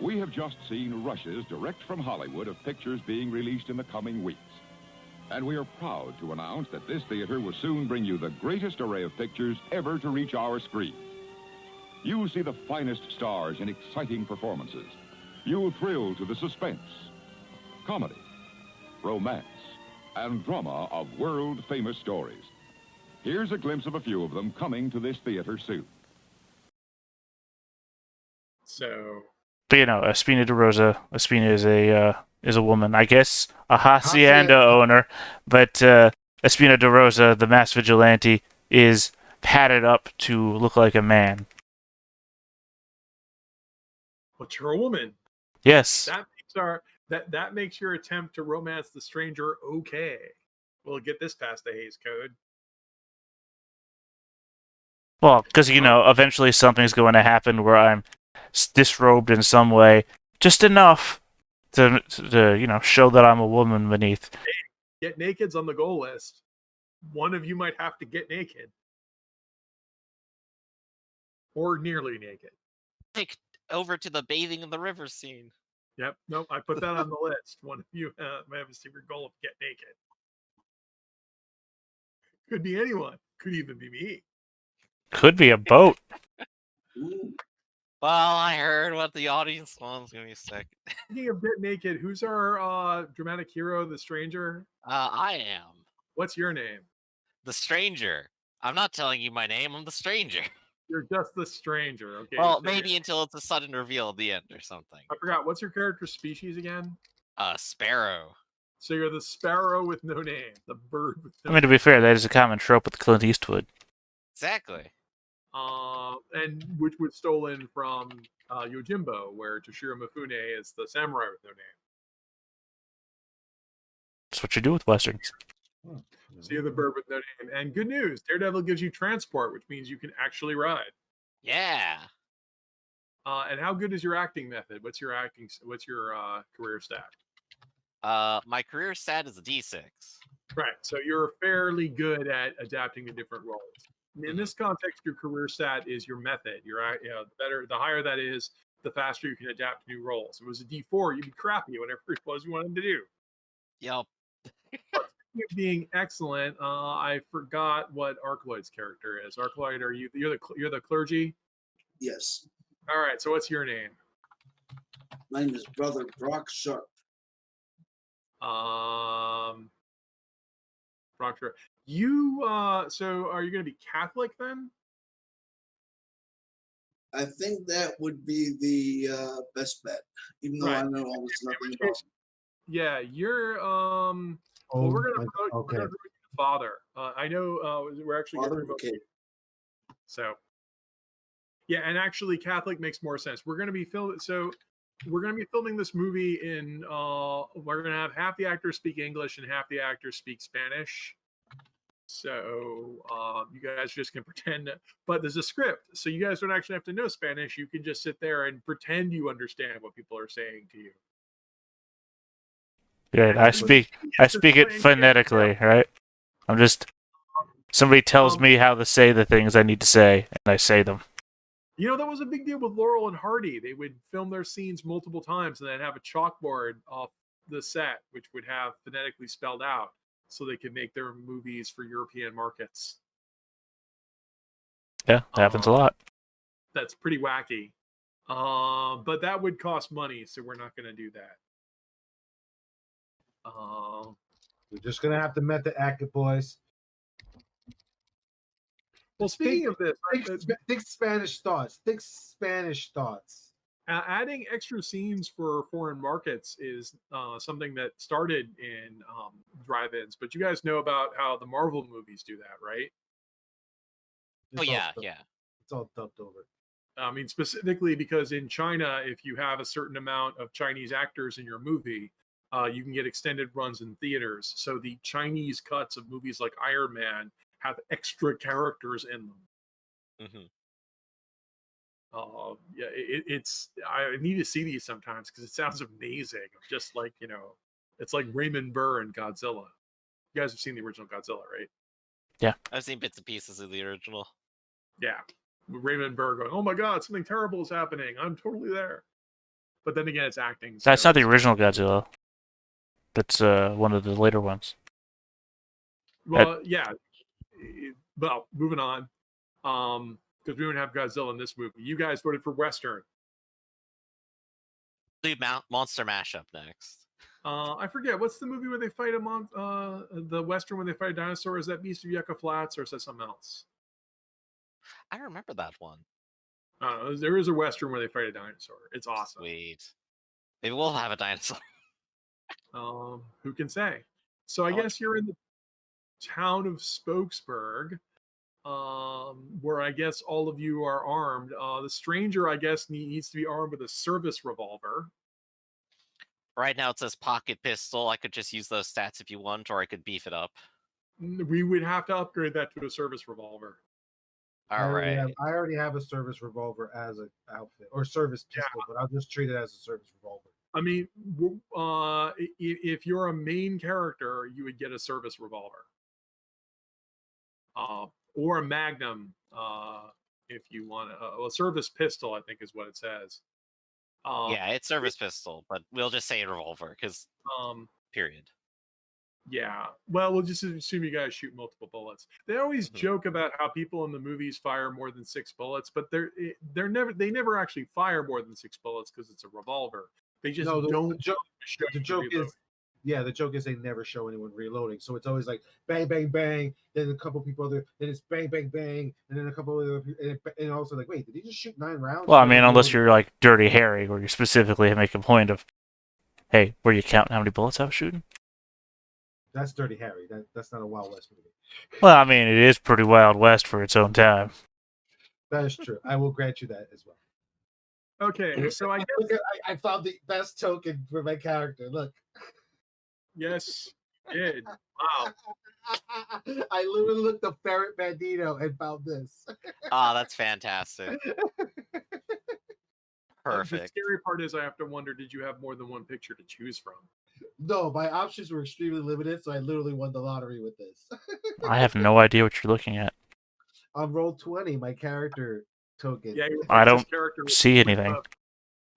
We have just seen rushes direct from Hollywood of pictures being released in the coming weeks. And we are proud to announce that this theater will soon bring you the greatest array of pictures ever to reach our screen. You'll see the finest stars in exciting performances. You'll thrill to the suspense, comedy, romance, and drama of world-famous stories. Here's a glimpse of a few of them coming to this theater soon. So, But Espina de Rosa. Espina is a woman, I guess, a hacienda owner. But Espina de Rosa, the masked vigilante, is padded up to look like a but you're a woman. Yes. That makes your attempt to romance the stranger okay. We'll get this past the Hays Code. Well, because eventually something's going to happen where I'm disrobed in some way, just enough to show that I'm a woman beneath. Get naked's on the goal list. One of you might have to get naked, or nearly naked. Take over to the bathing in the river scene. Yep. Nope. I put that on the list. One of you might have a secret goal of get naked. Could be anyone. Could even be me. Could be a boat. Well, I heard what the audience wants. Give me a second. Speaking of get naked, who's our dramatic hero, the stranger? I am. What's your name? The stranger. I'm not telling you my name. I'm the stranger. You're just the stranger. Okay. Well, maybe until it's a sudden reveal at the end or something. I forgot. What's your character's species again? Sparrow. So you're the sparrow with no name, the bird with no I mean, to be fair, that is a common trope with Clint Eastwood. Exactly. And which was stolen from Yojimbo, where Toshiro Mifune is the samurai with no name. That's what you do with westerns. So you're the bird with no name. And good news, Daredevil gives you transport, which means you can actually ride. Yeah. And how good is your acting method? What's your career stat? My career stat is a D6. Right. So you're fairly good at adapting to different roles. In this context, your career stat is your method. The higher that is, the faster you can adapt to new roles. If it was a D4, you'd be crappy whatever it was you wanted to do. Yep. Being excellent, I forgot what Arcloyd's character is. Arcloyd, you're the clergy? Yes. All right. So what's your name? My name is Brother Brock Sharp. Brock Sharp. You so are you going to be Catholic then? I think that would be the best bet, even though I know almost nothing about. Yeah, you're well, we're gonna promote you father. I know we're actually Father, okay. So yeah, and actually Catholic makes more sense. We're gonna be filming this movie in we're gonna have half the actors speak English and half the actors speak Spanish. So you guys just can pretend, but there's a script, so you guys don't actually have to know Spanish. You can just sit there and pretend you understand what people are saying to you. Good. I speak it phonetically, right? I'm just somebody tells me how to say the things I need to say, and I say them. That was a big deal with Laurel and Hardy. They would film their scenes multiple times and then have a chalkboard off the set, which would have phonetically spelled out, so they could make their movies for European markets. Yeah, it happens a lot. That's pretty wacky. But that would cost money, so we're not going to do that. We're just going to have to method act it, boys. Well, speaking of this, think Spanish thoughts. Think Spanish thoughts. Adding extra scenes for foreign markets is something that started in drive-ins, but you guys know about how the Marvel movies do that, right? Yeah. It's all dubbed over. I mean, specifically because in China, if you have a certain amount of Chinese actors in your movie, you can get extended runs in theaters. So the Chinese cuts of movies like Iron Man have extra characters in them. Mm-hmm. I need to see these sometimes because it sounds amazing. Just like, it's like Raymond Burr and Godzilla. You guys have seen the original Godzilla, right? Yeah. I've seen bits and pieces of the original. Yeah. Raymond Burr going, oh my God, something terrible is happening. I'm totally there. But then again, it's acting. That's so not the it's- original Godzilla. That's one of the later ones. Well, yeah. Well, moving on. Because we don't have Godzilla in this movie. You guys voted for Western. Do monster mashup next. I forget what's the movie where they fight the Western when they fight a dinosaur. Is that Beast of Yucca Flats or is that something else? I remember that one. There is a Western where they fight a dinosaur. It's awesome. Sweet. Maybe we'll have a dinosaur. Who can say? So I guess you're in the town of Spokesburg, where I guess all of you are armed. The stranger, I guess, needs to be armed with a service revolver. Right now it says pocket pistol. I could just use those stats if you want, or I could beef it up. We would have to upgrade that to a service revolver. All right. I already have a service revolver as an outfit, or service pistol, but I'll just treat it as a service revolver. I mean, if you're a main character, you would get a service revolver, or a Magnum, if you want a service pistol. I think is what it says. Yeah, it's service pistol, but we'll just say revolver because period. Yeah, well, we'll just assume you guys shoot multiple bullets. They always joke about how people in the movies fire more than 6 bullets, but they never actually fire more than 6 bullets because it's a revolver. They just don't. The joke is, yeah, the joke is they never show anyone reloading, so it's always like bang, bang, bang. Then a couple people other, then it's bang, bang, bang, and then a couple other, and also like, wait, did he just shoot 9 rounds? Well, I mean, unless you're like Dirty Harry, where you specifically make a point of, hey, were you counting how many bullets I was shooting? That's Dirty Harry. That's not a Wild West movie. Well, I mean, it is pretty Wild West for its own time. That is true. I will grant you that as well. Okay, so I guess I found the best token for my character. Look. Yes, did. Wow. I literally looked up Ferret Bandito and found this. Ah, that's fantastic. The Perfect. scary part is I have to wonder, did you have more than one picture to choose from? No, my options were extremely limited, so I literally won the lottery with this. I have no idea what you're looking at. On roll 20, my character token. Yeah, I don't character see anything.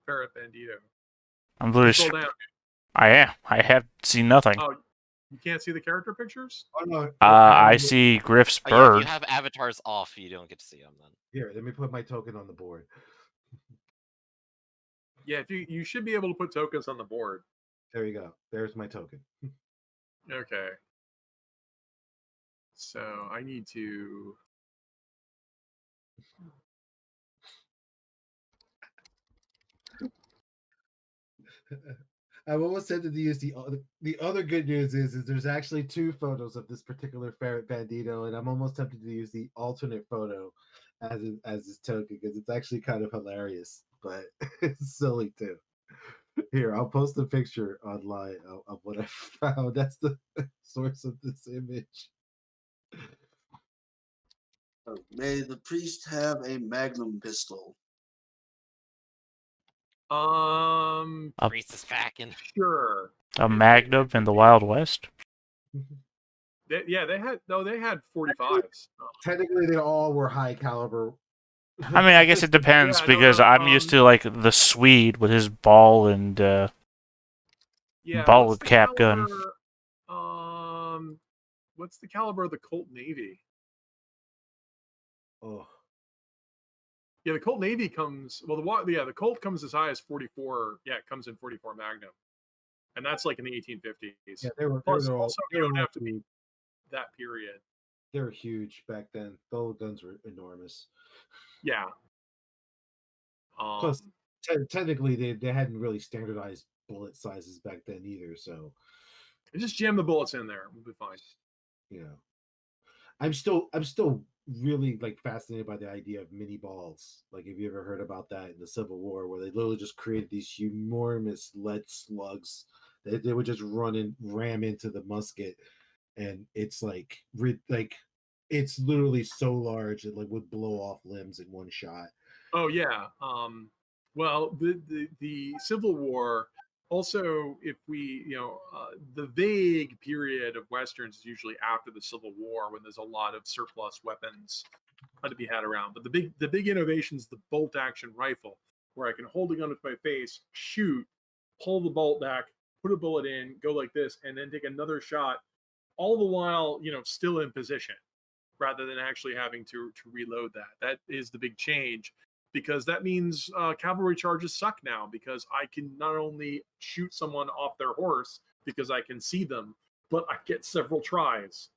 Ferret Bandito. I'm literally. Scroll down. I am. I have seen nothing. Oh, you can't see the character pictures? Oh, no. I see Griff's Oh, yeah, if bird. you have avatars off, you don't get to see them then. Here, let me put my token on the board. Yeah, if you should be able to put tokens on the board. There you go. There's my token. Okay. So I need to. I'm almost tempted to use the other good news is there's actually 2 photos of this particular Ferret Bandito, and I'm almost tempted to use the alternate photo as his token because it's actually kind of hilarious, but it's silly too. Here, I'll post a picture online of what I found. That's the source of this image. May the priest have a magnum pistol? Priest is packing. Sure. A Magnum in the Wild West. They had 45s. Technically, they all were high caliber. I mean, I guess it depends Yeah, because I'm used to like the Swede with his ball and ball what's and the cap gun. What's the caliber of the Colt Navy? Oh, Yeah, the Colt Navy comes. Well, the Colt comes as high as 44. Yeah, it comes in 44 Magnum, and that's like in the 1850s. yeah, they were Plus, all, also, they you were don't all have to be that period. They were huge back then. Those guns were enormous. Yeah. Plus, technically, they hadn't really standardized bullet sizes back then either. So, just jam the bullets in there. We'll be fine. you know, I'm still really like fascinated by the idea of mini balls. Like, have you ever heard about that in the Civil War, where they literally just created these enormous lead slugs that they would just ram into the musket, and it's like it's literally so large it like would blow off limbs in one shot. Oh yeah. Well, the Civil War. Also, if we, the vague period of Westerns is usually after the Civil War when there's a lot of surplus weapons to be had around. But the big innovation is the bolt action rifle. where I can hold a gun with my face, shoot, pull the bolt back, put a bullet in, go like this, and then take another shot, all the while, still in position, rather than actually having to reload that. That is the big change, because that means cavalry charges suck now, because I can not only shoot someone off their horse because I can see them, but I get several tries.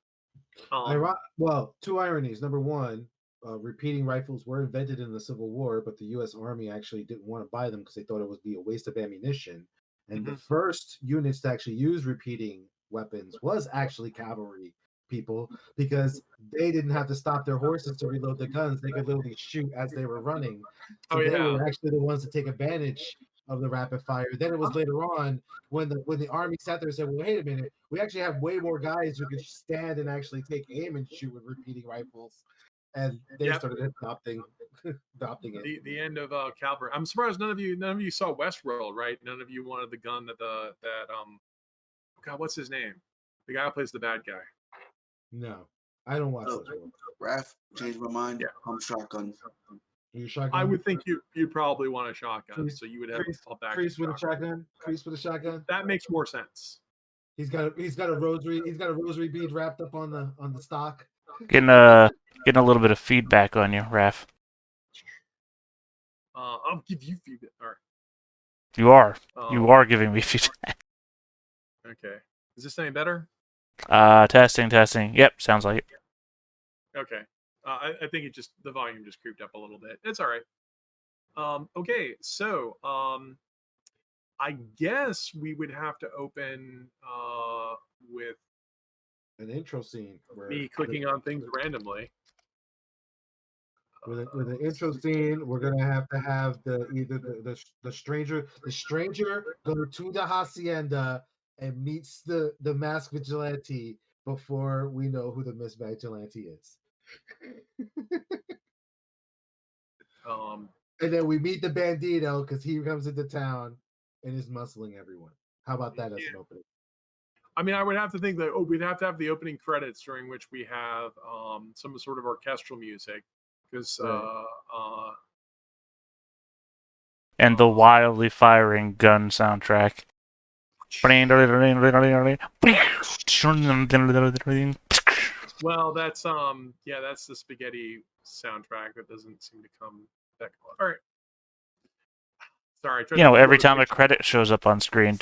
Well, two ironies. Number one, repeating rifles were invented in the Civil War, but the U.S. Army actually didn't want to buy them because they thought it would be a waste of ammunition. And the first units to actually use repeating weapons was actually cavalry people, because they didn't have to stop their horses to reload the guns. They could literally shoot as they were running. So they were actually the ones to take advantage of the rapid fire. Then it was later on when the army sat there and said, well, wait a minute, we actually have way more guys who can stand and actually take aim and shoot with repeating rifles. And they started adopting it. The end of cavalry. I'm surprised none of you saw Westworld, right? None of you wanted the gun that God, what's his name? The guy who plays the bad guy. No, I don't watch Westworld. Raph, changed my mind. Yeah. I'm shotgun. You shotgun? I would think you'd probably want a shotgun, Priest- so you would have a back. Priest with a shotgun. Priest with a shotgun. That makes more sense. He's got a rosary. He's got a rosary bead wrapped up on the stock. Getting a little bit of feedback on you, Raph. I'll give you feedback. All right. You are giving me feedback. Okay. Is this any better? Testing. Yep, sounds like it. Okay. I think the volume just creeped up a little bit. It's all right. Okay, so I guess we would have to open with an intro scene where me clicking on things randomly. With an intro scene, we're gonna have to have the stranger go to the hacienda and meets the masked vigilante before we know who the Miss Vigilante is. And then we meet the bandito because he comes into town and is muscling everyone. How about that as an opening? I mean, I would have to think that we'd have to have the opening credits during which we have some sort of orchestral music, because and the wildly firing gun soundtrack. Well, that's that's the spaghetti soundtrack that doesn't seem to come back. All right. Sorry. Every time a credit shows up on screen,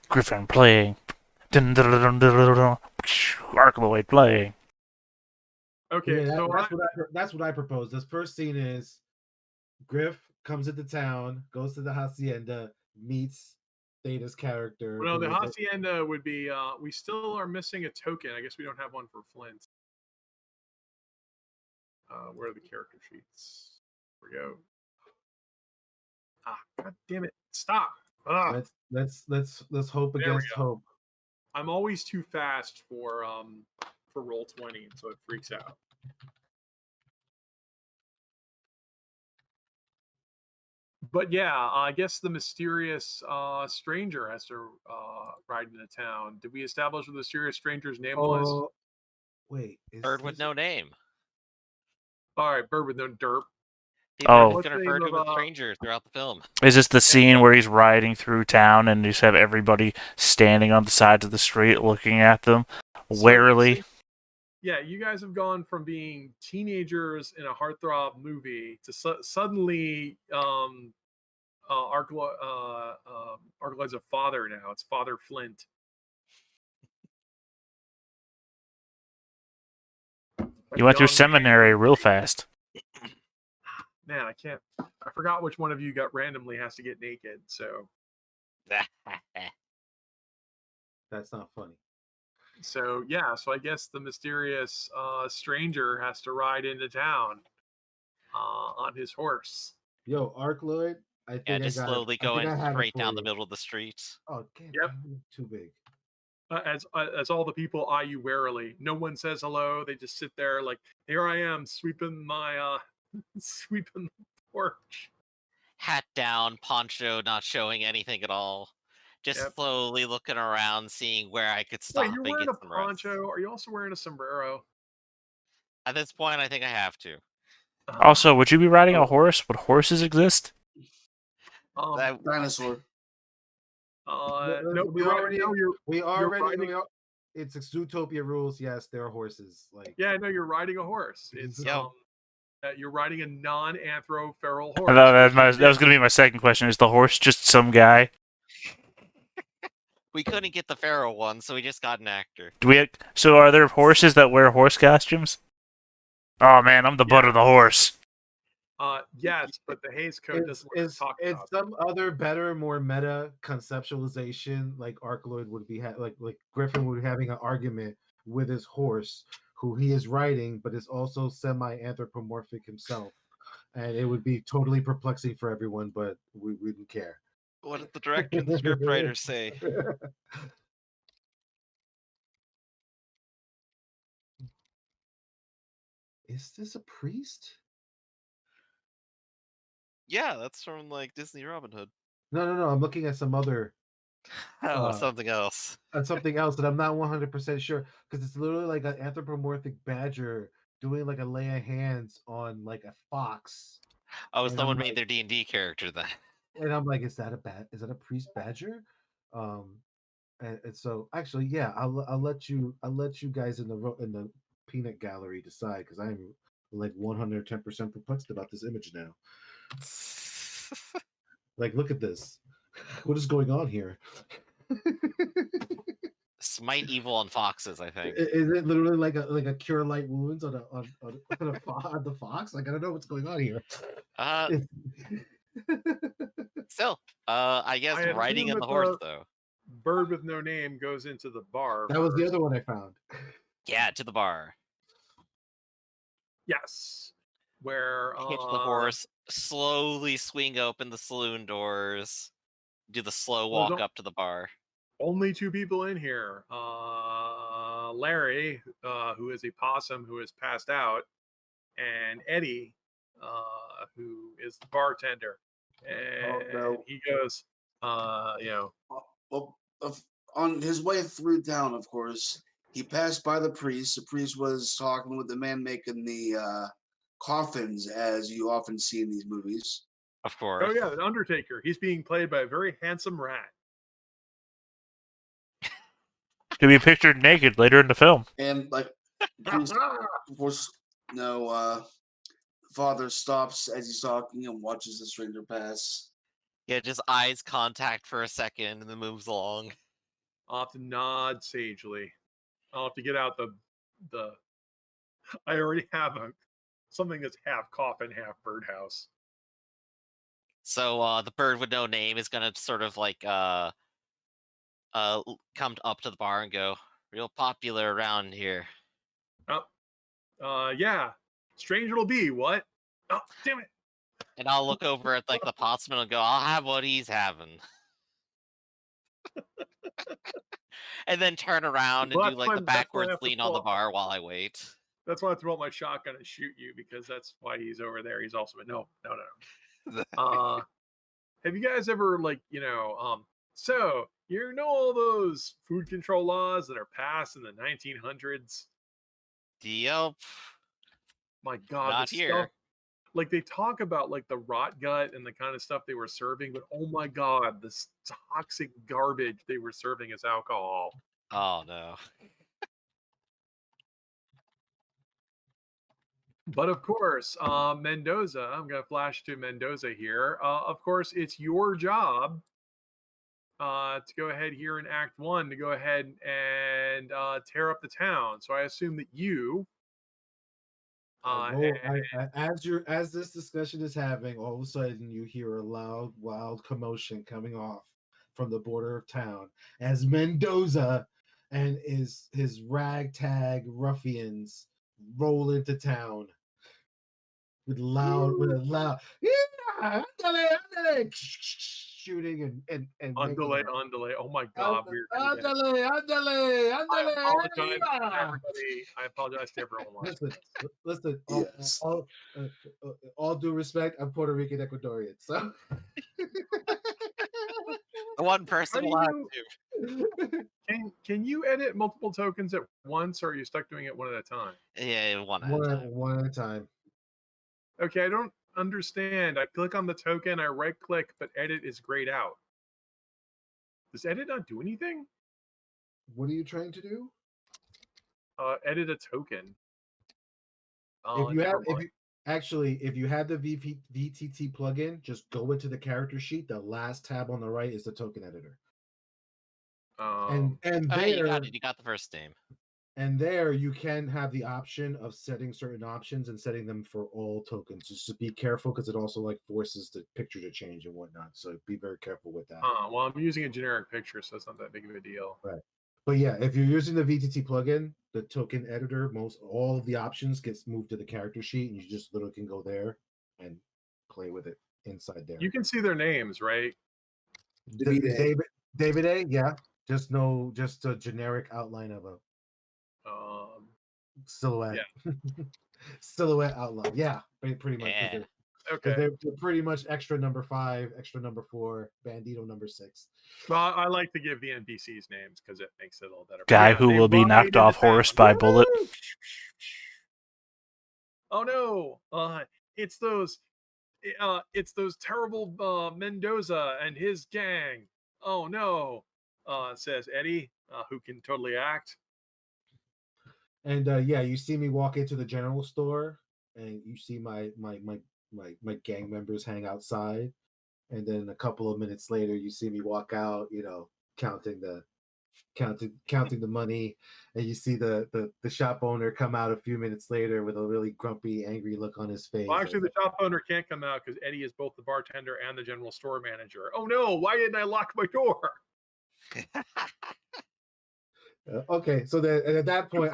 Griffin playing, Arkloid playing. Okay, yeah, so that's what I propose. This first scene is Griff comes into town, goes to the hacienda, meets Theta's character. Well, the hacienda would be. We still are missing a token. I guess we don't have one for Flint. Where are the character sheets? Here we go. God damn it! Stop. Let's hope against hope. I'm always too fast for Roll20, so it freaks out. But yeah, I guess the mysterious stranger has to ride into town. Did we establish what the mysterious stranger's name was? Wait, Bird with no name. All right, bird with no derp. People are going to refer to him as stranger throughout the film. Is this the scene where he's riding through town and you just have everybody standing on the sides of the street looking at them warily? Yeah, you guys have gone from being teenagers in a heartthrob movie to suddenly Arkloid's a father now. It's Father Flint. You went through seminary real fast. Man, I can't. I forgot which one of you got randomly has to get naked. So that's not funny. So yeah, so I guess the mysterious stranger has to ride into town on his horse. Yo, Arkloid, I think just slowly going straight down the middle of the street. Oh, damn, yep, too big. As all the people eye you warily, no one says hello. They just sit there like, here I am sweeping my sweeping the porch. Hat down, poncho not showing anything at all. Just slowly looking around, seeing where I could stop. Wait, you're wearing a poncho. Are you also wearing a sombrero? At this point, I think I have to. Also, would you be riding a horse? Would horses exist? Dinosaur. No, we already, you're riding. It's Zootopia rules. Yes, there are horses. Like, Yeah, no, you're riding a horse. It's you're riding a non-anthro-feral horse. That was going to be my second question. Is the horse just some guy? We couldn't get the feral one, so we just got an actor. So are there horses that wear horse costumes? Oh man, I'm the butt of the horse. Yes, but the Hays Code doesn't want to talk about it's some other better, more meta conceptualization. Like Arkloid would be like Griffin would be having an argument with his horse, who he is riding, but is also semi-anthropomorphic himself, and it would be totally perplexing for everyone. But we wouldn't care. What did the director and the scriptwriter say? Is this a priest? Yeah, that's from like Disney Robin Hood. No. I'm looking at some other. Something else. Something else that I'm not 100% sure, because it's literally like an anthropomorphic badger doing like a lay of hands on like a fox. Oh, someone made their D&D character then. And I'm like, is that a priest badger? And so actually, yeah, I'll let you guys in the peanut gallery decide, because I'm like 110% perplexed about this image now. Like, look at this. What is going on here? Smite evil on foxes, I think. Is it literally like a cure light wounds on the fox? Like, I don't know what's going on here. Still, I guess riding in the horse though. Bird with no name goes into the bar. That was the other one I found. Yeah, to the bar. Yes, where hitch the horse, slowly swing open the saloon doors, do the slow walk up to the bar. Only two people in here. Larry, who is a possum who is passed out, and Eddie, who is the bartender. And he goes, Well, on his way through town, of course, he passed by the priest. The priest was talking with the man making the coffins, as you often see in these movies. Of course. Oh yeah, the Undertaker. He's being played by a very handsome rat. To be pictured naked later in the film. And like, of course, father stops as he's talking and watches the stranger pass. Yeah, just eyes contact for a second and then moves along. I'll have to nod sagely. I'll have to get out the I already have something that's half coffin, half birdhouse. So the bird with no name is gonna sort of like come up to the bar and go, real popular around here. Yeah. Strange it'll be, what? Oh, damn it. And I'll look over at like the potsman and go, I'll have what he's having. And then turn around and do like the backwards lean on the bar while I wait. That's why I throw out my shotgun and shoot you, because that's why he's over there. He's also no. Have you guys ever so you know all those food control laws that are passed in the 1900s? Yep. My God, not here. Stuff, like they talk about like the rot gut and the kind of stuff they were serving, but oh my God, this toxic garbage they were serving as alcohol. Oh no. But of course, Mendoza, I'm going to flash to Mendoza here. Of course, it's your job to go ahead here in Act 1 to go ahead and tear up the town. So I assume that you... as this discussion is having, all of a sudden you hear a loud, wild commotion coming off from the border of town as Mendoza and his ragtag ruffians roll into town with a loud yeah, shooting and Andale. Oh my God, andale. I apologize to everyone. Listen. Yes. All due respect, I'm Puerto Rican Ecuadorian, so the one person will have to. Can you edit multiple tokens at once, or are you stuck doing it one at a time? Yeah, one at a time. Okay, I don't understand. I click on the token, I right click, but edit is grayed out. Does edit not do anything? What are you trying to do? Edit a token. If you Never have, if mind. you actually, if you have the VTT plugin, just go into the character sheet. The last tab on the right is the token editor, and Oh, hey, you there got it. You got the first name. and there you can have the option of setting certain options and setting them for all tokens. Just be careful because it also like forces the picture to change and whatnot. So be very careful with that. Well, I'm using a generic picture, so it's not that big of a deal. Right. But yeah, if you're using the VTT plugin, the token editor, all of the options gets moved to the character sheet, and you just literally can go there and play with it inside there. You can see their names, right? David A. Yeah, just a generic outline of a silhouette. Yeah. Silhouette outline. Yeah, pretty much. Yeah. Because Okay. they're pretty much extra number 5, extra number 4, Bandito number 6. Well, I like to give the NPCs names because it makes it a little better. Guy Yeah, who they will be ride knocked into off horse town. by bullet. Oh no! It's those terrible Mendoza and his gang. Oh no! Says Eddie, who can totally act. And yeah, you see me walk into the general store, and you see my gang members hang outside, and then a couple of minutes later, you see me walk out, counting the money, and you see the shop owner come out a few minutes later with a really grumpy, angry look on his face. Well, actually, the shop owner can't come out because Eddie is both the bartender and the general store manager. Oh no! Why didn't I lock my door? Okay, so then at that point,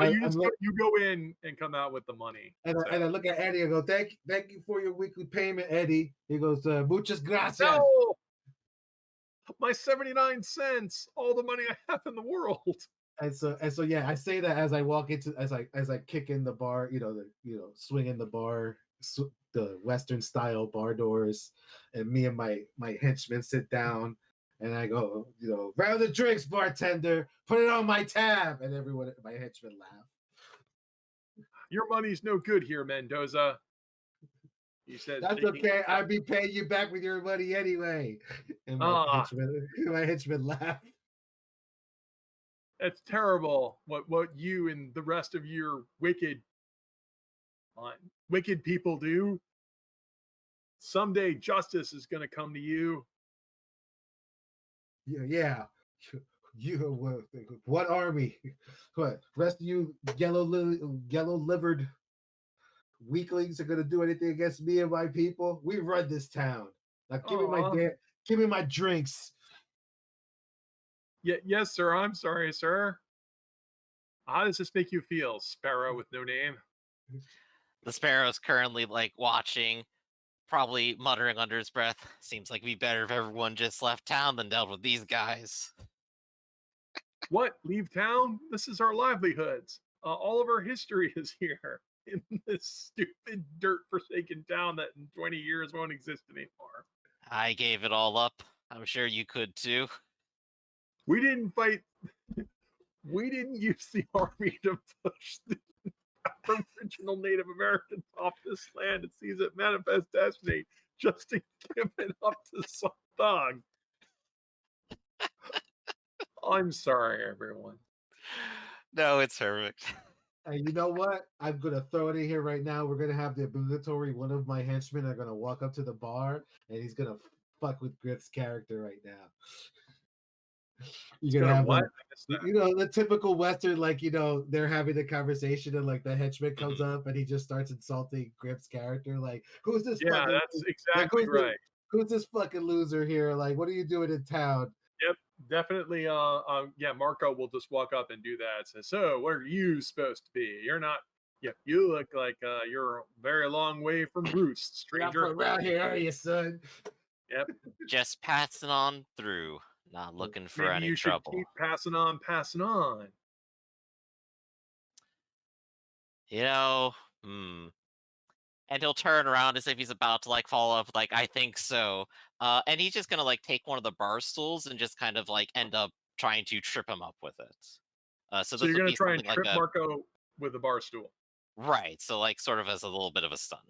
you go in and come out with the money. And I look at Eddie and go, thank you for your weekly payment, Eddie. He goes, muchas gracias. No! My 79 cents, all the money I have in the world. And so yeah, I say that as I walk into as I kick in the bar, swing in the bar, the Western style bar doors, and me and my henchmen sit down, and I go, round the drinks, bartender, put it on my tab, and everyone, my henchmen laugh. Your money's no good here, Mendoza. He says, that's okay. I'd be paying you back with your money anyway. And my henchmen laugh. That's terrible. What you and the rest of your wicked people do. Someday justice is going to come to you. Yeah. You what army? What rest of you yellow-livered weaklings are going to do anything against me and my people? We run this town. Now give me my drinks. Yes, sir. I'm sorry, sir. How does this make you feel, Sparrow with no name? The Sparrow's currently watching, probably muttering under his breath. Seems like it'd be better if everyone just left town than dealt with these guys. What? Leave town? This is our livelihoods. All of our history is here in this stupid dirt forsaken town that in 20 years won't exist anymore. I gave it all up. I'm sure you could too. We didn't fight. We didn't use the army to push the original Native Americans off this land and seize it manifest destiny just to give it up to some thug. I'm sorry, everyone. No, it's perfect. And you know what? I'm gonna throw it in here right now. We're gonna have the obligatory one of my henchmen are gonna walk up to the bar and he's gonna fuck with Griff's character right now. You're gonna have what? The typical Western, they're having a conversation and the henchman comes up and he just starts insulting Griff's character, who's this? Yeah, that's exactly right. Who's this fucking loser here? What are you doing in town? Yep, definitely. Yeah, Marco will just walk up and do that. So what are you supposed to be? You're not. Yep, you look like you're a very long way from Roost, stranger. Not from around here, are you, son? Yep. Just passing on through, not looking for any trouble. Keep passing on. And he'll turn around as if he's about to follow up, I think so. And he's just gonna take one of the bar stools and just kind of end up trying to trip him up with it. So you're gonna try and trip Marco with a bar stool, right? So sort of as a little bit of a stunt.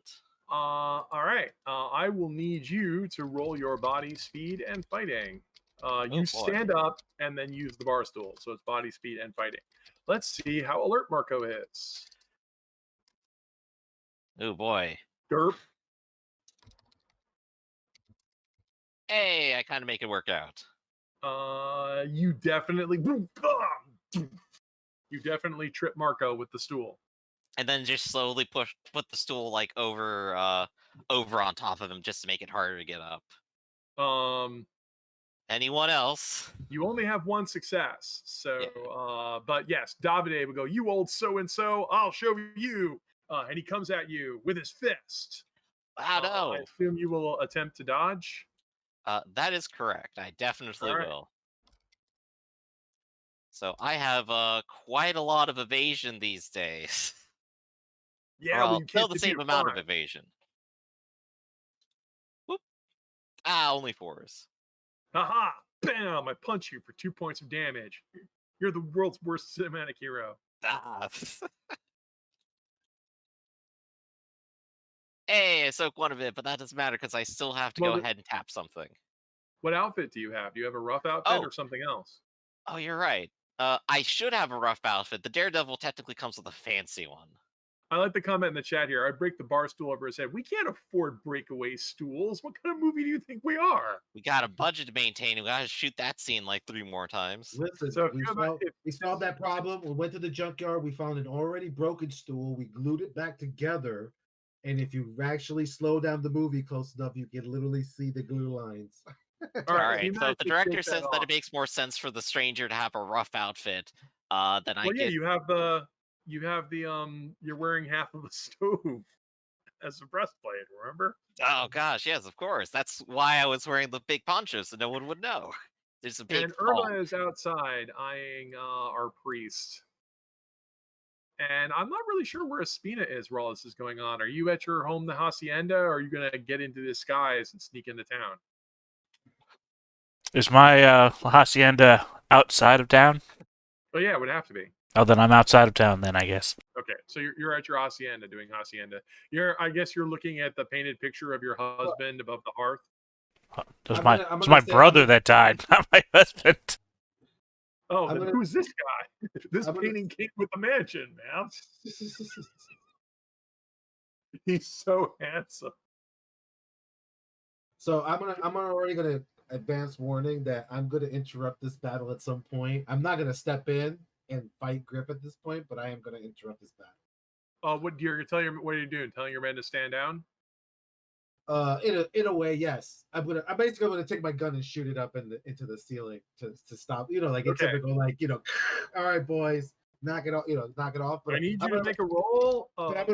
All right. I will need you to roll your body speed and fighting. You boy. stand up and then use the bar stool. So it's body speed and fighting. Let's see how alert Marco is. Oh boy. Derp. Hey, I kind of make it work out. You definitely you definitely trip Marco with the stool. And then just slowly put the stool like over on top of him just to make it harder to get up. Um, Anyone else? you only have one success. So, Yeah. But yes, Davide would go, "You old so and so, I'll show you." And he comes at you with his fist. Wow, I no. assume you will attempt to dodge. That is correct. I definitely All right. will. So I have quite a lot of evasion these days. Yeah, Or well, I'll you still can't the do same your amount of crime. evasion. Whoop. Ah, only 4s. Haha! Bam! I punch you for 2 points of damage. You're the world's worst cinematic hero. Ah. Hey, I soak one of it, but that doesn't matter because I still have to Well, go ahead and tap something. what outfit do you have? Do you have a rough outfit Oh, or something else? oh, you're right. I should have a rough outfit. The Daredevil technically comes with a fancy one. I like the comment in the chat here. I break the bar stool over his head. We can't afford breakaway stools. What kind of movie do you think we are? We got a budget to maintain. We gotta shoot that scene like 3 more times. Listen, So if we you have solved, if, we solved that problem. We went to the junkyard. We found an already broken stool. We glued it back together. And if you actually slow down the movie close enough, you can literally see the glue lines. all All right, so you right. So if managed the to director shake that says that off. it makes more sense for the stranger to have a rough outfit, then I Well, yeah, get. you have the you're wearing half of the stove as a breastplate. Remember? Oh gosh, yes, of course. That's why I was wearing the big poncho, so no one would know. There's a big And fault. Irma is outside eyeing our priest. And I'm not really sure where Espina is while this is going on. Are you at your home, the hacienda, or are you going to get into disguise and sneak into town? Is my hacienda outside of town? Oh yeah, it would have to be. Oh, then I'm outside of town. Then I guess. Okay, so you're at your hacienda doing hacienda. I guess you're looking at the painted picture of your husband above the hearth. It I'm was gonna my say, brother that died, not my husband. Oh, I'm then gonna, who's this guy? This I'm gonna, painting came with the mansion, man. He's so handsome. So I'm already gonna advance warning that I'm gonna interrupt this battle at some point. I'm not gonna step in and fight Griff at this point, but I am gonna interrupt this battle. What are you doing? Telling your men to stand down? In a way, yes. I'm basically gonna take my gun and shoot it up into the ceiling to stop. Like a Okay. typical all right, boys, knock it off. Knock it off. But I need I'm you to gonna make a roll. but I'm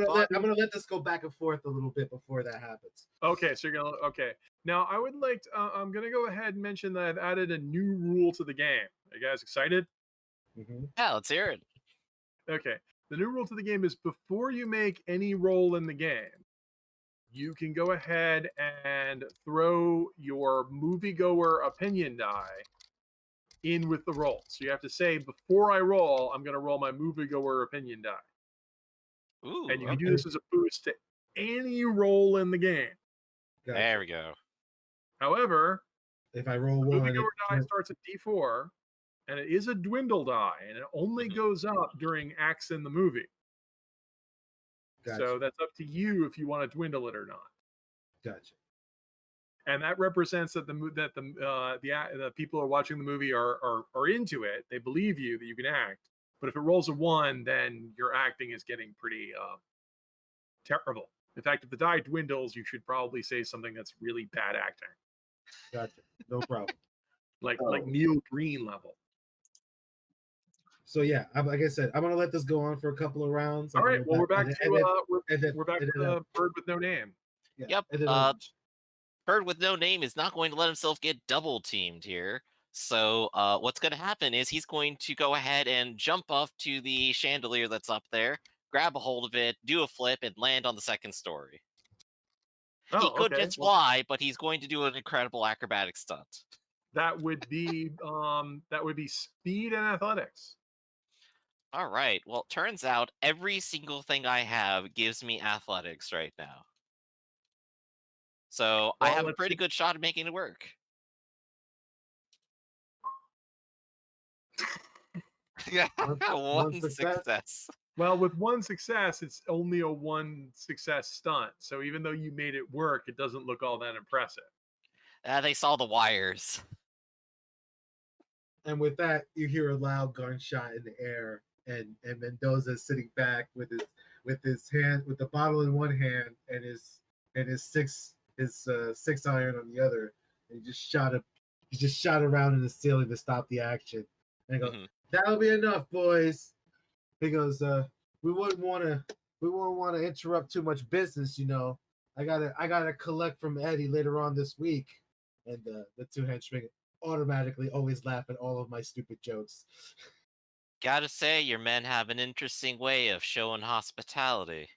gonna let this go back and forth a little bit before that happens. Okay, so you're gonna okay. Now I would like to, I'm gonna go ahead and mention that I've added a new rule to the game. Are you guys excited? Mm-hmm. Yeah, let's hear it. Okay. The new rule to the game is before you make any roll in the game, you can go ahead and throw your moviegoer opinion die in with the roll. So you have to say, before I roll, I'm going to roll my moviegoer opinion die. Ooh, And you can okay. do this as a boost to any roll in the game. Gotcha. there we go. However, If I roll the one, moviegoer die starts at D4, and it is a dwindle die, and it only Mhm. goes up during acts in the movie. gotcha. So that's up to you if you want to dwindle it or not. Gotcha. And that represents that the people who are watching the movie are into it. They believe you that you can act. But if it rolls a 1, then your acting is getting pretty terrible. In fact, if the die dwindles, you should probably say something that's really bad acting, Gotcha. No problem. like Oh. Neil Green level. So yeah, like I said, I'm gonna let this go on for a couple of rounds. All right. Well, we're back to we're back to the bird with no name. Yeah, Yep. and then Bird with no name is not going to let himself get double teamed here. So what's going to happen is he's going to go ahead and jump up to the chandelier that's up there, grab a hold of it, do a flip, and land on the second story. He Oh, could okay. just Well, fly, but he's going to do an incredible acrobatic stunt. that would be speed and athletics. All right. Well, turns out every single thing I have gives me athletics right now. So I Well, have a let's pretty see. good shot at making it work. Yeah, One one success. success. Well, with one success, it's only a one success stunt. So even though you made it work, it doesn't look all that impressive. They saw the wires. And with that, you hear a loud gunshot in the air, and Mendoza's sitting back with his hand, with the bottle in one hand and his six iron on the other, and he just shot around in the ceiling to stop the action. And he goes, Mhm. "That'll be enough, boys." He goes, "We wouldn't want to interrupt too much business, you know. I gotta collect from Eddie later on this week." And the two henchmen automatically always laugh at all of my stupid jokes. Gotta say, your men have an interesting way of showing hospitality.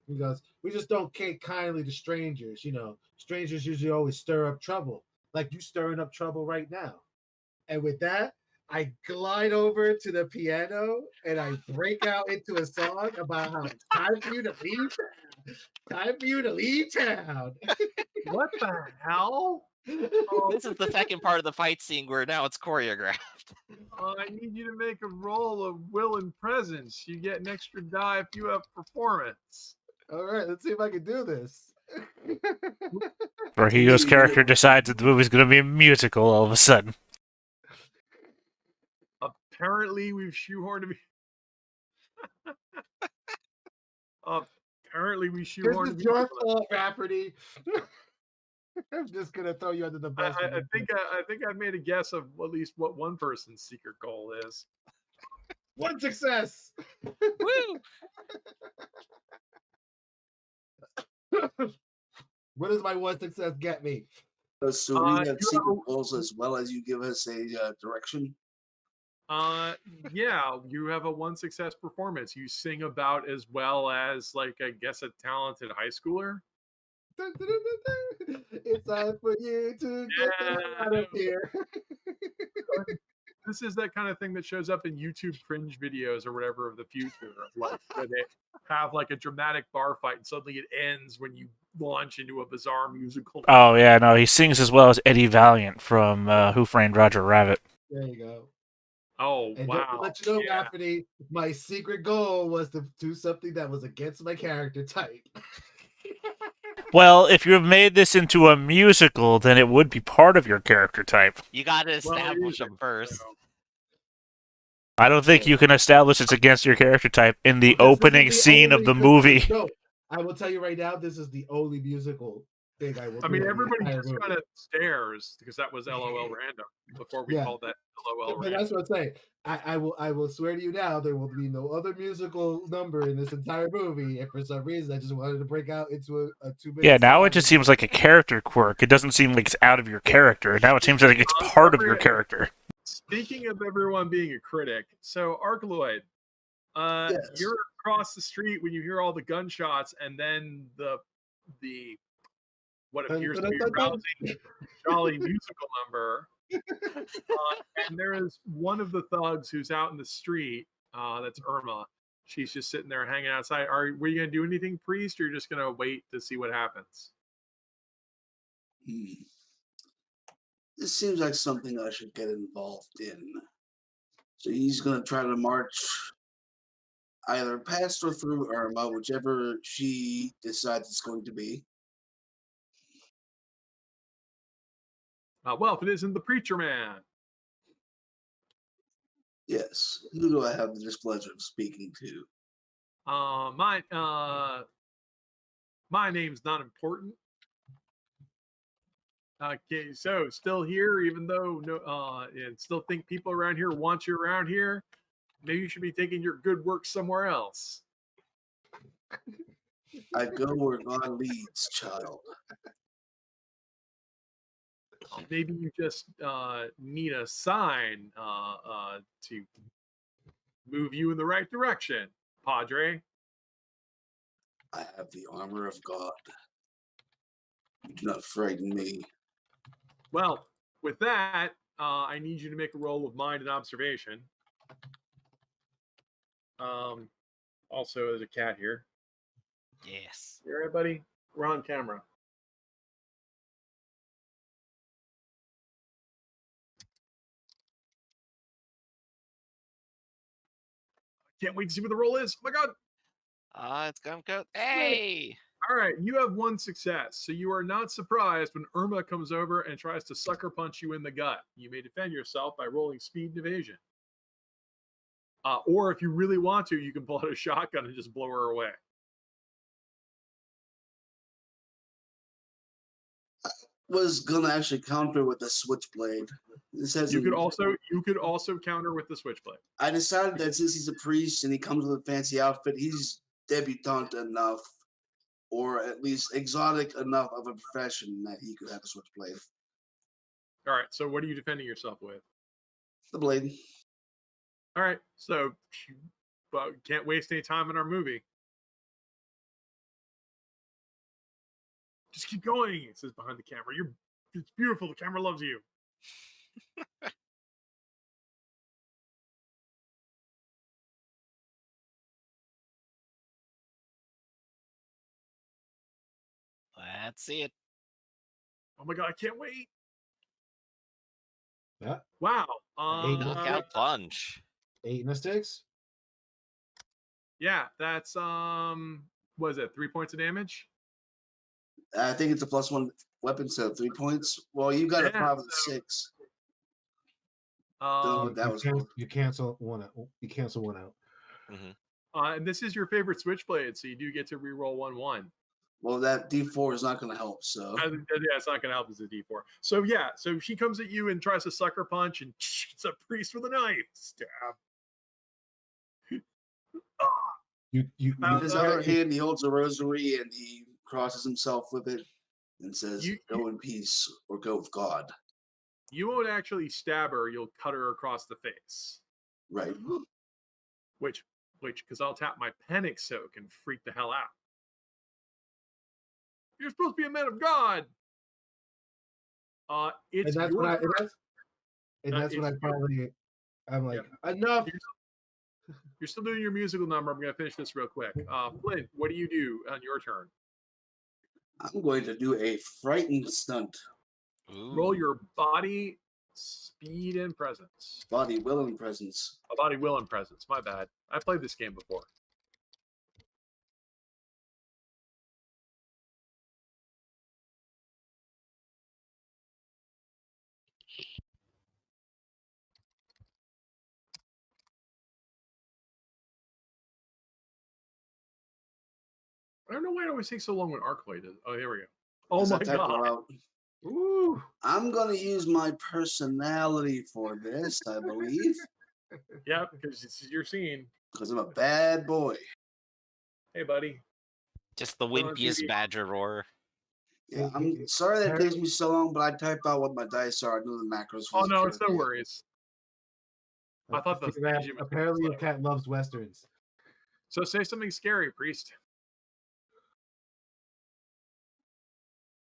He goes, "We just don't take kindly to strangers, you know. Strangers usually always stir up trouble, like you stirring up trouble right now." And with that, I glide over to the piano and I break out into a song about how it's time for you to leave town. Time for you to leave town. What the hell? Oh, This is the second part of the fight scene where now it's choreographed. I need you to make a roll of will and presence. You get an extra die if you have performance. All right, let's see if I can do this. Trujillo's character decides that the movie's going to be a musical all of a sudden. Apparently, we've shoehorned me. Apparently, we This shoehorned is me. your fault, Rafferty. I'm just gonna throw you under the bus. I think I've made a guess of at least what one person's secret goal is. One success. Woo! What does my one success get me? So we have you secret know- goals as well as you give us a direction. Yeah, you have a one success performance. You sing about as well as, like, I guess, a talented high schooler. It's time for you to get the hell out of here. This is that kind of thing that shows up in YouTube cringe videos or whatever of the future, like where they have like a dramatic bar fight and suddenly it ends when you launch into a bizarre musical. Oh yeah, no, he sings as well as Eddie Valiant from Who Framed Roger Rabbit. There you go. Oh, And wow. just to let you know, Yeah. Rafferty, my secret goal was to do something that was against my character type. Well, if you made this into a musical, then it would be part of your character type. You gotta Well, it establish is, them first. so- I don't think you can establish it's against your character type in the This is opening the scene of only- the movie. No, I will tell you right now, this is the only musical thing I will do. I mean, in the everybody entire just movie. kind of stares because that was LOL random before we Yeah. called that LOL But random. that's what I'm saying. I will swear to you now, there will be no other musical number in this entire movie. If for some reason I just wanted to break out into a 2-minute Yeah, now song. it just seems like a character quirk. It doesn't seem like it's out of your character. Now it seems like it's part of your character. Speaking of everyone being a critic, so Arcaloid, Yes. you're across the street when you hear all the gunshots, and then the what appears to be a rousing, jolly musical number. And there is one of the thugs who's out in the street. That's Irma. She's just sitting there hanging outside. Were you gonna do anything, priest, or you're just gonna wait to see what happens? This seems like something I should get involved in. So he's going to try to march either past or through Irma, whichever she decides it's going to be. Well, if it isn't the preacher man. Yes. Who do I have the displeasure of speaking to? My name's not important. Okay, so still here, even though and still think people around here want you around here. Maybe you should be taking your good work somewhere else. I go where God leads, child. Maybe you just need a sign to move you in the right direction, Padre. I have the armor of God. You do not frighten me. Well, with that, I need you to make a roll of mind and observation. Also, there's a cat here. Yes. You all right, buddy? We're on camera. Can't wait to see what the roll is. Oh my god. It's gonna go. Hey! All right, you have one success, so you are not surprised when Irma comes over and tries to sucker punch you in the gut. You may defend yourself by rolling speed and evasion. Or if you really want to, you can pull out a shotgun and just blow her away. Was gonna actually counter with the switchblade. This has You could also counter with the switchblade. I decided that since he's a priest and he comes with a fancy outfit, he's debutante enough, or at least exotic enough of a profession that he could have a switchblade. All right, so what are you defending yourself with? The blade. All right, so can't waste any time in our movie. Just keep going, it says behind the camera. It's beautiful. The camera loves you. Let's see it. Oh my god, I can't wait. Yeah. Wow. Knockout punch. 8 mistakes. Yeah, that's what is it? 3 points of damage? I think it's a +1 weapon, so 3 points. Well, you got a 5 and 6. You cancel one out. You cancel one out. And this is your favorite switchblade, so you do get to reroll 1/1. Well, that D4 is not going to help. So yeah, it's not going to help as a D4. So yeah, so she comes at you and tries to sucker punch, and it's a priest with a knife. Stab. In his other hand, he holds a rosary and he crosses himself with it and says, "Go in peace or go with God." You won't actually stab her; you'll cut her across the face. Right. Which, because I'll tap my panic soak and freak the hell out. You're supposed to be a man of God. It's and that's your when I, turn. and that's when I probably I'm like, enough. You're still doing your musical number. I'm going to finish this real quick. Flint, what do you do on your turn? I'm going to do a frightened stunt. Roll your body, speed, and presence. Body, will, and presence. Body, will, and presence. My bad. I played this game before. I don't know why it always takes so long when Arclight is. Oh, here we go. Oh my god. Ooh. I'm going to use my personality for this, I believe. Yeah, because this is your scene. Because I'm a bad boy. Hey, buddy. Just the wimpiest badger roar. Yeah, I'm sorry that it takes me so long, but I type out what my dice are. I know the macros. Oh, no, it's no worries. I thought apparently your cat loves westerns. So say something scary, priest.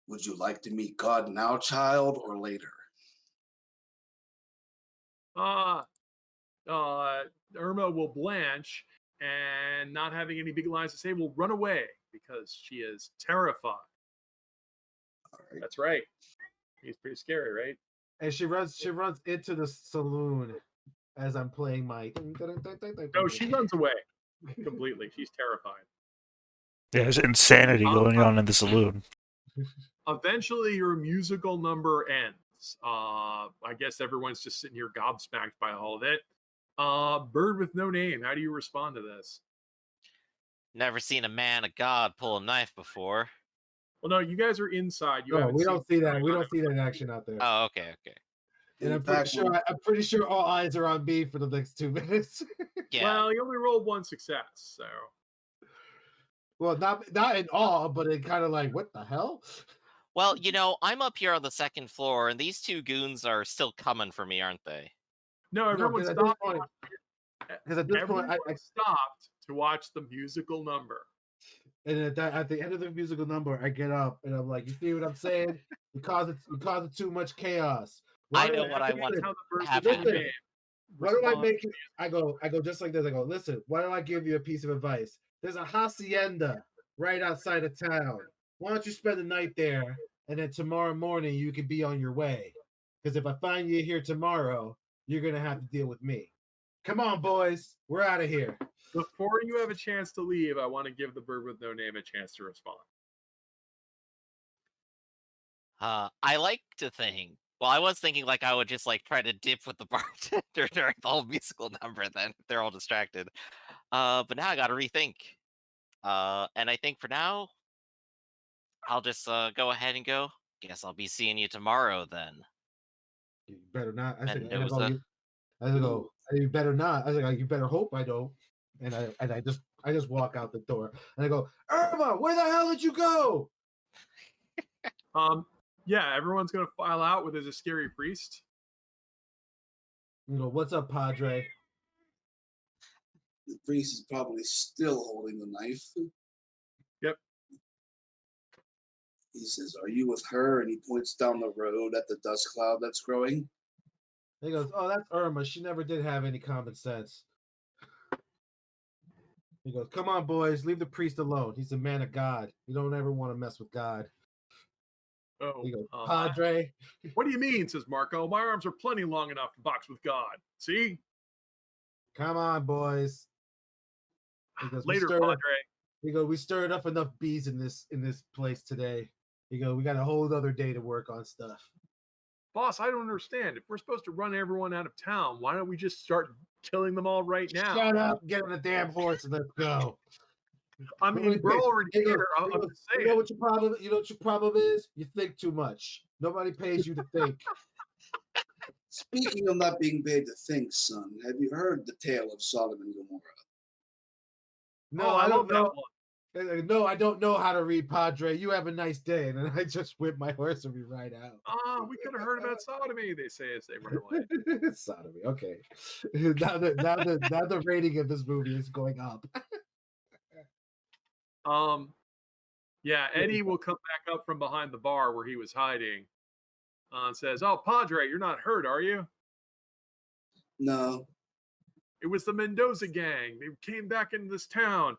Would you like to meet God now, child, or later? Irma will blanch and, not having any big lines to say, will run away because she is terrified. Right. That's right. He's pretty scary, right? And she runs into the saloon as I'm playing my. No, she runs away completely. She's terrified. There's insanity going on in the saloon. Eventually, your musical number ends. I guess everyone's just sitting here gobsmacked by all of it. Bird with no name. How do you respond to this? Never seen a man of God pull a knife before. Well, no, you guys are inside. We don't see that. We don't see that in action out there. Oh, okay. And I'm pretty sure all eyes are on me for the next 2 minutes. Yeah. Well, you only rolled one success, so. Well, not in awe, but it kind of like, what the hell? Well, I'm up here on the second floor, and these two goons are still coming for me, aren't they? No, everyone stopped. Because at this point, I stopped to watch the musical number. And at the end of the musical number, I get up and I'm like, "You see what I'm saying? You caused too much chaos." I know what I want to happen. What do I make it? I go just like this. I go, listen. Why don't I give you a piece of advice? There's a hacienda right outside of town. Why don't you spend the night there, and then tomorrow morning you can be on your way? Because if I find you here tomorrow, you're gonna have to deal with me. Come on, boys. We're out of here. Before you have a chance to leave, I want to give the bird with no name a chance to respond. I like to think. Well, I was thinking like I would just like try to dip with the bartender during the whole musical number. Then if they're all distracted. But now I got to rethink. And I think for now, I'll just go ahead and go. Guess I'll be seeing you tomorrow then, You better not. I said, and I go, Mendoza. you better not. I was like, you better hope I don't. And I just walk out the door and I go, Irma, where the hell did you go? Yeah, everyone's gonna file out with a scary priest. You know, what's up, Padre? The priest is probably still holding the knife. Yep. He says, "Are you with her?" And he points down the road at the dust cloud that's growing. He goes, oh, that's Irma. She never did have any common sense. He goes, come on, boys, leave the priest alone. He's a man of God. You don't ever want to mess with God. Oh, He goes, Padre. What do you mean? Says Marco. My arms are plenty long enough to box with God. See? Come on, boys. He goes, Later, Padre. He goes, we stirred up enough bees in this place today. He goes, we got a whole other day to work on stuff. Boss, I don't understand. If we're supposed to run everyone out of town, why don't we just start killing them all right now? Shut up, get on the damn horse and let's go. I mean, we're already here. I'm just saying. You know what your problem is? You think too much. Nobody pays you to think. Speaking of not being paid to think, son, have you heard the tale of Sodom and Gomorrah? No, I don't know. No, I don't know how to read, Padre. You have a nice day. And then I just whip my horse and we ride out. We could have heard about sodomy, they say as they run away. Sodomy, okay. Now the rating of this movie is going up. Yeah, Eddie will come back up from behind the bar where he was hiding and says, "Oh, Padre, you're not hurt, are you?" No. It was the Mendoza gang. They came back into this town.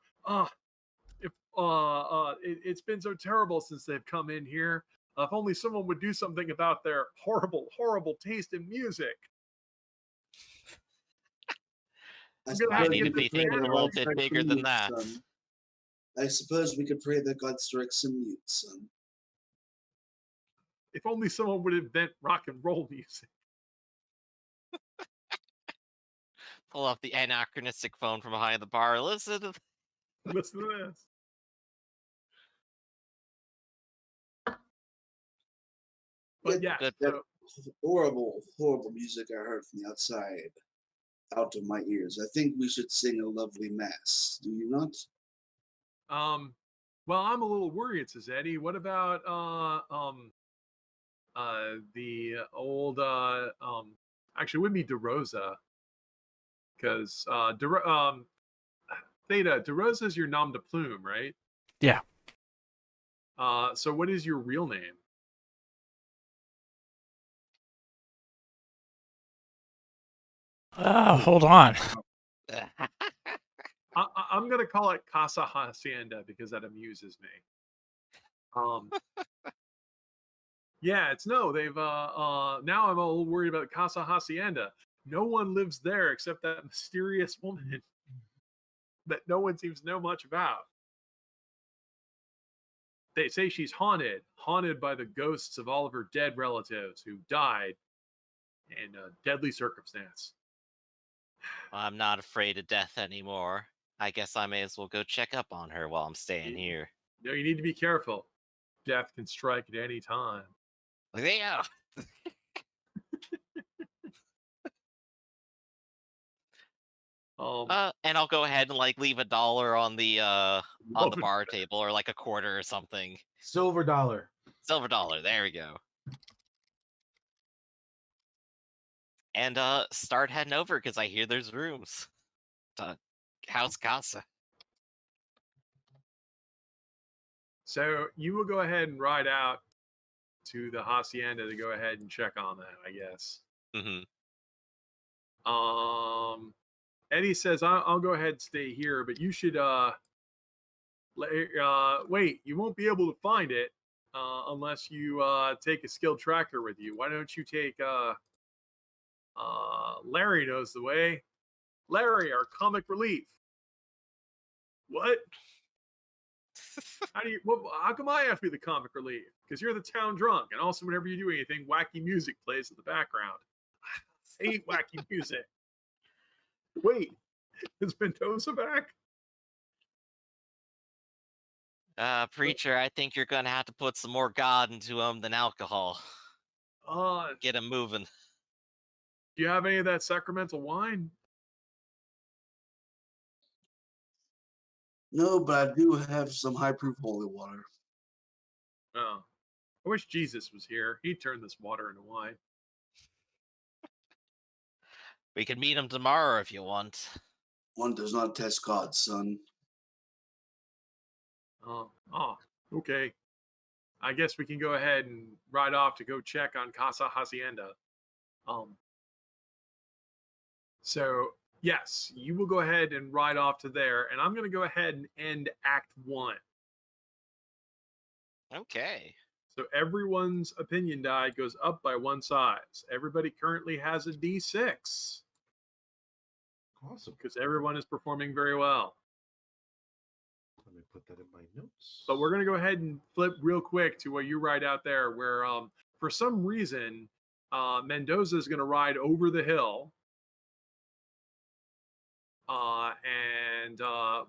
It's been so terrible since they've come in here. If only someone would do something about their horrible, horrible taste in music. I need to be thinking a little bit bigger than that. Son. I suppose we could pray that God strikes him mute, son. If only someone would invent rock and roll music. Pull off the anachronistic phone from behind the bar. Listen to this. But yeah, that horrible, horrible music I heard from the outside, out of my ears. I think we should sing a lovely mass. Do you not? Well, I'm a little worried, says Eddie. What about the old actually it would be DeRosa, because Theta, DeRosa is your nom de plume, right? Yeah. So what is your real name? Hold on. I'm gonna call it Casa Hacienda because that amuses me. Yeah, it's no. They've now I'm a little worried about Casa Hacienda. No one lives there except that mysterious woman that no one seems to know much about. They say she's haunted by the ghosts of all of her dead relatives who died in a deadly circumstance. I'm not afraid of death anymore. I guess I may as well go check up on her while I'm staying here. No, you need to be careful. Death can strike at any time. Yeah. And I'll go ahead and like leave $1 on the bar table, or like a quarter or something. Silver dollar. Silver dollar. There we go. And start heading over because I hear there's rooms. House Casa. So you will go ahead and ride out to the hacienda to go ahead and check on that, I guess. Mm-hmm. Eddie says, I'll go ahead and stay here, but you should wait. You won't be able to find it unless you take a skilled tracker with you. Why don't you take Larry knows the way. Larry, our comic relief. What? How come I have to be the comic relief? Because you're the town drunk, and also whenever you do anything, wacky music plays in the background. I hate wacky music. Wait, is Mendoza back? Preacher, I think you're gonna have to put some more God into him than alcohol. Get him moving. Do you have any of that sacramental wine? No, but I do have some high proof holy water. Oh, I wish Jesus was here. He'd turn this water into wine. We can meet him tomorrow if you want. One does not test God, son. Oh, okay. I guess we can go ahead and ride off to go check on Casa Hacienda. So yes, you will go ahead and ride off to there, and I'm going to go ahead and end Act 1. Okay. So everyone's opinion die goes up by one size. Everybody currently has a D6 Awesome. because everyone is performing very well. Let me put that in my notes. But we're going to go ahead and flip real quick to what you ride out there, where for some reason Mendoza is going to ride over the hill. And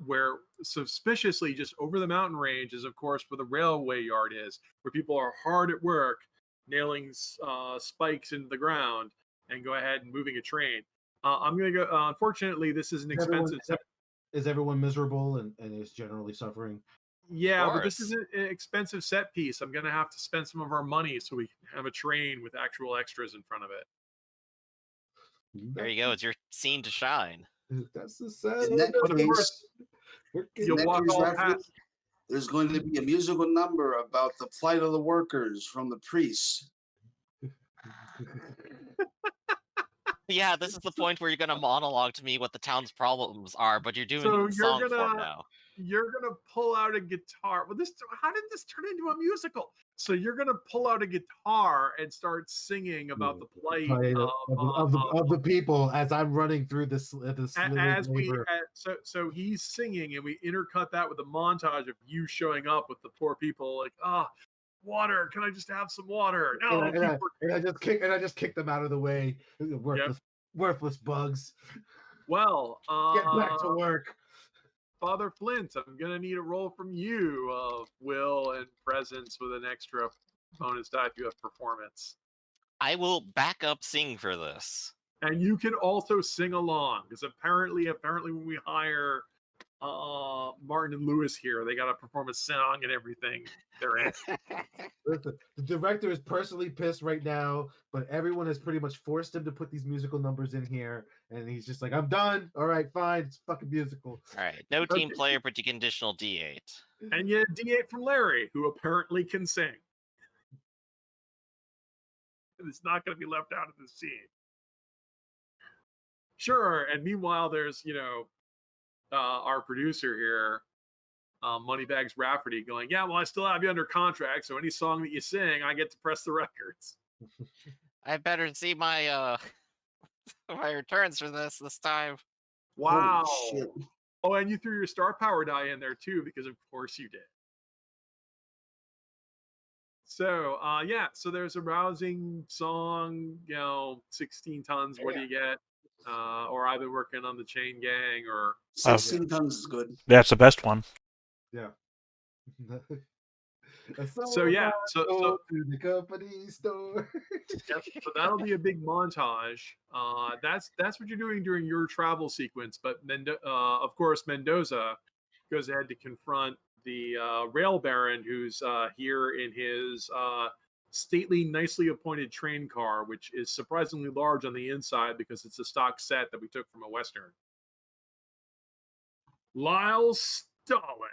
where suspiciously just over the mountain range is, of course, where the railway yard is, where people are hard at work nailing spikes into the ground and go ahead and moving a train. I'm going to go. Unfortunately, this is an expensive. Is everyone miserable and is generally suffering? Yeah, but this is an expensive set piece. I'm going to have to spend some of our money so we can have a train with actual extras in front of it. There you go. It's your scene to shine. That's the sad. In that case, you'll walk all past. There's going to be a musical number about the plight of the workers from the priests. Yeah, this is the point where you're gonna monologue to me what the town's problems are, but you're doing So it in song form now. You're gonna pull out a guitar. Well, how did this turn into a musical? So you're gonna pull out a guitar and start singing about the plight of the people as I'm running through this. So he's singing, and we intercut that with a montage of you showing up with the poor people, like, water. Can I just have some water? No. And I just kick them out of the way. Worthless bugs. Well, get back to work. Father Flint, I'm going to need a roll from you of will and presence with an extra bonus die if you have performance. I will back up sing for this. And you can also sing along, because apparently when we hire Martin and Lewis here, they got to perform a song and everything they're in. Listen, the director is personally pissed right now, but everyone has pretty much forced him to put these musical numbers in here, and he's just like, I'm done. All right, fine. It's fucking musical. All right. No team player, but you get additional D8. And you get D8 from Larry, who apparently can sing. And it's not going to be left out of the scene. Sure. And meanwhile, there's, our producer here, Moneybags Rafferty, going, yeah, well, I still have you under contract, so any song that you sing, I get to press the records. I better see my my returns for this time. Wow. Holy shit. Oh, and you threw your star power die in there too, because of course you did. So so there's a rousing song, 16 tons. What do you get? Or either working on the chain gang or 16 tons is good. That's the best one. Yeah. So to the company store. Yep, so that'll be a big montage. That's what you're doing during your travel sequence. But of course, Mendoza goes ahead to confront the rail baron, who's here in his stately, nicely appointed train car, which is surprisingly large on the inside because it's a stock set that we took from a Western. Lyle Stalin.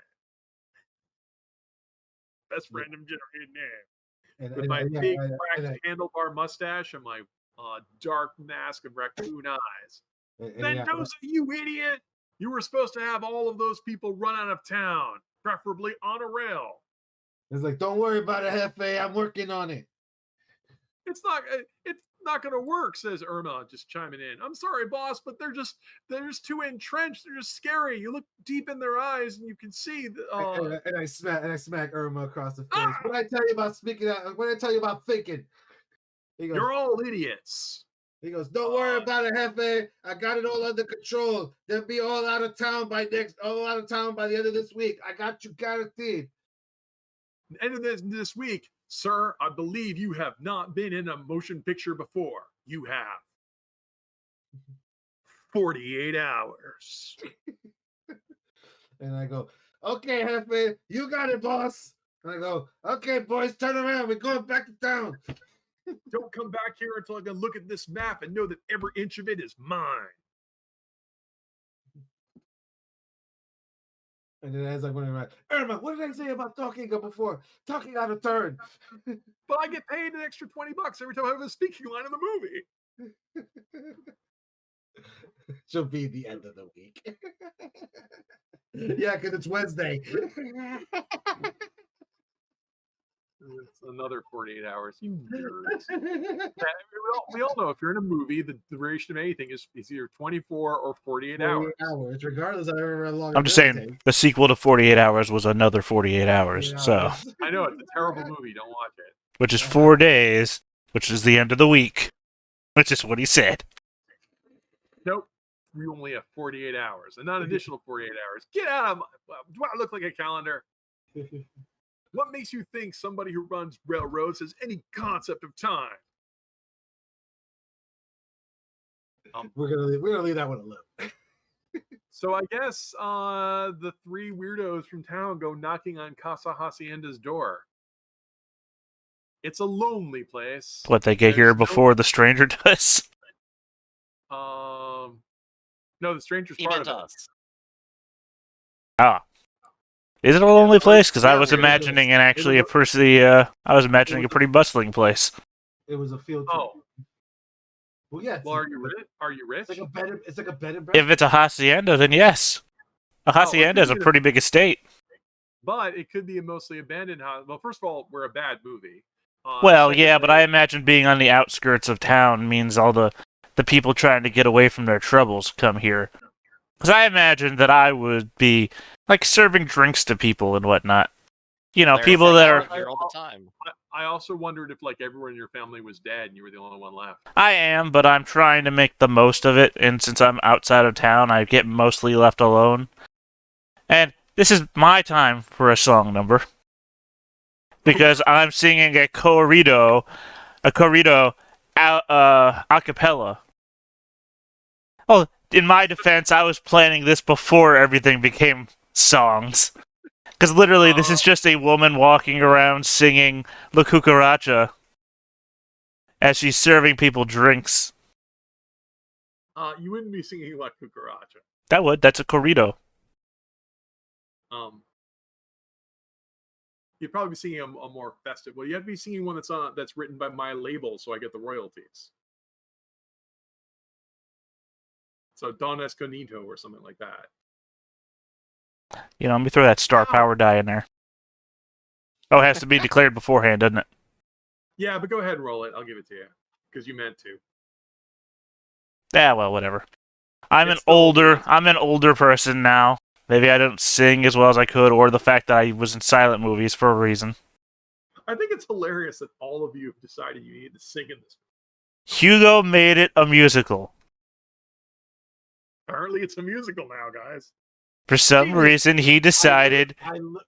Best random generated name. With my big cracked handlebar mustache and my dark mask of raccoon eyes. Mendoza, you idiot! You were supposed to have all of those people run out of town, preferably on a rail. It's like, don't worry about it, Hefe. I'm working on it. it's not going to work," says Irma, just chiming in. "I'm sorry, boss, but they're just too entrenched. They're just scary. You look deep in their eyes and you can see." And I smack Irma across the face. What I tell you about speaking? What I tell you about thinking? He goes, "You're all idiots." He goes, "Don't worry about it, Jefe. I got it all under control. They'll be all out of town by the end of this week. I got you guaranteed." End of this week, sir. I believe you have not been in a motion picture before. You have 48 hours. And I go, "Okay, Jefe, you got it, boss." And I go, "Okay, boys, turn around. We're going back to town." Don't come back here until I can look at this map and know that every inch of it is mine. And then as I'm going around, "Irma, what did I say about talking before? Talking out of turn." But I get paid an extra $20 every time I have a speaking line in the movie. She'll be the end of the week. Yeah, because it's Wednesday. It's another 48 hours. You nerds. Yeah, we all know if you're in a movie, the duration of anything is either 24 or 48 hours. Regardless of how long. I'm just saying the sequel to 48 Hours was another 48 hours. So, I know it's a terrible movie. Don't watch it. which is 4 days, which is the end of the week, which is what he said. Nope. We only have 48 hours, and not additional 48 hours. Get out of my... Do I look like a calendar? What makes you think somebody who runs railroads has any concept of time? We're gonna leave that one alone. So I guess the three weirdos from town go knocking on Casa Hacienda's door. It's a lonely place. What, they get here before the stranger does? No, the stranger's He part meant of it. us. Ah. Is it a lonely place? Because I yeah, was it imagining was- I was imagining a pretty bustling place. It was a field trip. Oh, Well, yeah. well, are you rich? Are you rich? It's like a bed and breakfast. If it's a hacienda, then yes. A hacienda is a pretty big estate. But it could be a mostly abandoned house. Well, first of all, we're a bad movie. Well, yeah, but I imagine being on the outskirts of town means all the people trying to get away from their troubles come here. Because I imagine that I would be, like, serving drinks to people and whatnot. You know, There's people that are... here all the time. I also wondered if, like, everyone in your family was dead and you were the only one left. I am, but I'm trying to make the most of it, and since I'm outside of town, I get mostly left alone. And this is my time for a song number. Because I'm singing a corrido a cappella. Oh, in my defense, I was planning this before everything became songs. Because literally, this is just a woman walking around singing La Cucaracha as she's serving people drinks. You wouldn't be singing La Cucaracha. That's a corrido. You'd probably be singing a more festive. Well, you have to be singing one that's written by my label, so I get the royalties. So Don Esconito or something like that. You know, let me throw that star power die in there. Oh, it has to be declared beforehand, doesn't it? Yeah, but go ahead and roll it. I'll give it to you because you meant to. Yeah, well, whatever. I'm an older person now. Maybe I don't sing as well as I could, or the fact that I was in silent movies for a reason. I think it's hilarious that all of you have decided you need to sing in this. Hugo made it a musical. Apparently, it's a musical now, guys. For some reason, he decided.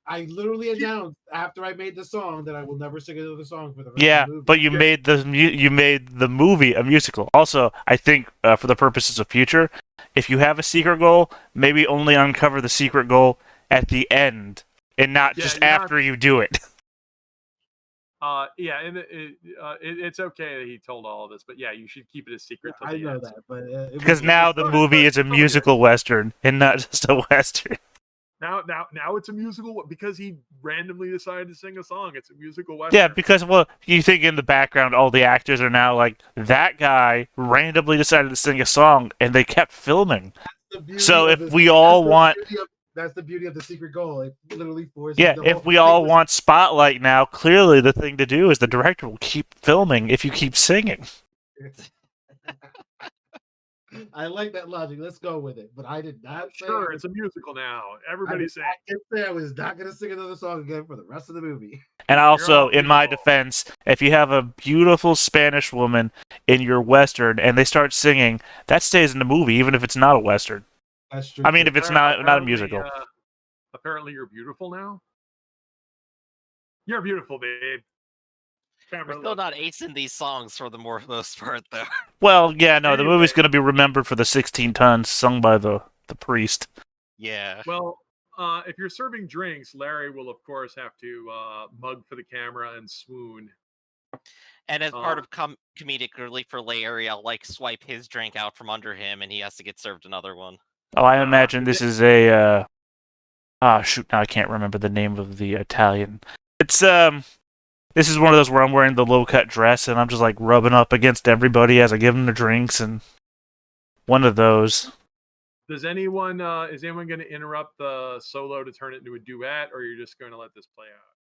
I literally announced after I made the song that I will never sing another song for the rest Yeah, of the movie. but you made the movie a musical. Also, I think for the purposes of future, if you have a secret goal, maybe only uncover the secret goal at the end and not just after you do it. Yeah, and it's okay that he told all of this, but yeah, you should keep it a secret. I know that, but because now the movie is a musical western and not just a western. Now it's a musical because he randomly decided to sing a song. It's a musical western. Yeah, because you think in the background all the actors are now like that guy randomly decided to sing a song and they kept filming. So if we all want That's the beauty of the secret goal. It literally forces. Yeah, the if whole we thing all was- want spotlight now, clearly the thing to do is the director will keep filming if you keep singing. I like that logic. Let's go with it. But I did not say. Sure, it's a musical now. Everybody's saying. I did say I was not going to sing another song again for the rest of the movie. And also, in my beautiful. defense, if you have a beautiful Spanish woman in your Western and they start singing, that stays in the movie, even if it's not a Western. That's true. I mean, too. if it's not a Apparently, musical. Apparently, you're beautiful now. You're beautiful, babe. We're Camera still look. not acing these songs for the most part, though. Well, yeah, no, the Anyway. movie's going to be remembered for the 16 tons sung by the priest. Yeah. Well, if you're serving drinks, Larry will, of course, have to mug for the camera and swoon. And as part of comedic relief for Larry, I'll like swipe his drink out from under him, and he has to get served another one. Oh, I imagine this is a. Shoot! Now I can't remember the name of the Italian. It's This is one of those where I'm wearing the low-cut dress and I'm just like rubbing up against everybody as I give them the drinks, and one of those. Does anyone is anyone going to interrupt the solo to turn it into a duet, or you're just going to let this play out?